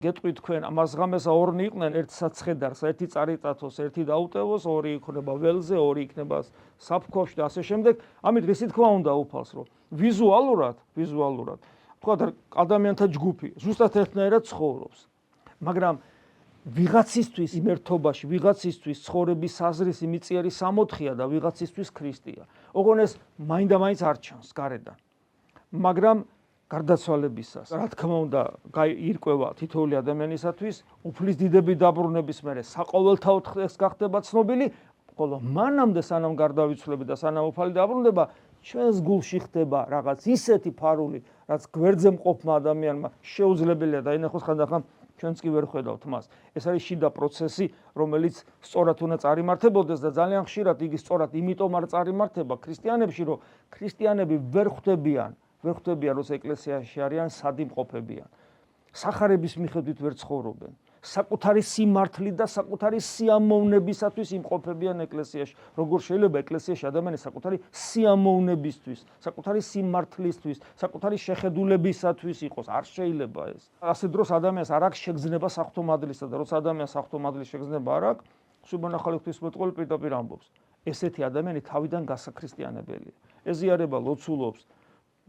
გეტყვით თქვენ, ამას ღამესა ორნი იყვნენ, ერთ საცხედარს, ერთი წარიწათოს, ერთი დაუტევოს, ორი იქნება ველზე, ორი იქნება საფქოში და ასე შემდეგ. ამით რისი თქმა უნდა უფალს, რომ ვიზუალურად, თქვა ადამიანთა ჯგუფი ზუსტად ერთნაირად ცხოვრობს. მაგრამ ვიღაცისთვის იმერთობაში, ვიღაცისთვის ცხოვრების საზრისი მიწიერი სამოთხია და ვიღაცისთვის ქრისტეა. ოღონდ ეს მაინდა-მაინც არ ჩანს გარედან. მაგრამ გარდაცვალებისას, რა თქმა უნდა, ირკვევა თითოეული ადამიანისათვის, უფლის დიდები დაბრუნების მერე საყოველთაოდ ეს გახდება ცნობილი, ხოლო მანამდე სანამ გარდავიცვლები და სანამ უფალი დაბრუნდება, ჩვენს გულში ხდება რაღაც ისეთი ფარული, რაც გვერდზე მყოფმა ადამიანმა შეუძლებელია დაინახოს ხანდახან ჩვენც კი ვერ ხედავთ მას. ეს არის შიდა პროცესი, რომელიც სწორად უნდა წარიმართებოდეს და ძალიან ხშირად იგი სწორად იმიტომ არ წარიმართება ქრისტიანებში, რომ ქრისტიანები ვერ ხვდებიან, როცა ეკლესიაში არიან, სად იმყოფებიან. სახარების მიხედვით ვერ ცხოვრობენ. საკუთარი სიმართლით და საკუთარი სიამოვნებისათვის იმყოფებიან ეკლესიაში. როგორ შეიძლება ეკლესიაში ადამიანი საკუთარი სიამოვნებისთვის, საკუთარი სიმართლისთვის, საკუთარი შეხედულებისათვის იყოს? არ შეიძლება ეს. ასე დროს ადამიანს არ აქვს შეგრძნება საღვთო-მადლისა და როცა ადამიანს საღვთო-მადლის შეგრძნება არ აქვს, სუბანახალი ღვთისმეტყველი პირდაპირ ამბობს. ესეთი ადამიანი თავიდან გასაქრისტიანებელია. ეზიარება, ლოცულობს.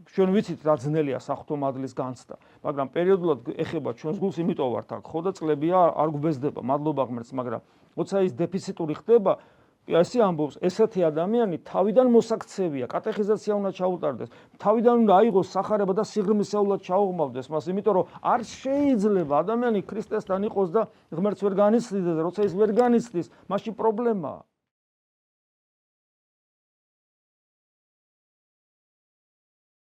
ჩვენ ვიცით რა ძნელია საღვთო-მადლის განცდა, მაგრამ პერიოდულად ეხება ჩვენს გულს, იმიტომ ვართ აქ, ხო და წლებია არ გვბეზდება, მადლობა ღმერთს, მაგრამ როცა ის დეფიციტური ხდება, ესე ამბობს, ესეთი ადამიანი თავიდან მოსაქცევია, კატეხიზაცია უნდა ჩაუტარდეს, თავიდან უნდა აიღოს სახარება და სიღრმისეულად ჩაუღმავდეს მას, იმიტომ რომ არ შეიძლება ადამიანი ქრისტესთან იყოს და ღმერთს ვერ განიცდიდეს, როცა ის ვერ განიცდის, მაშინ პრობლემაა.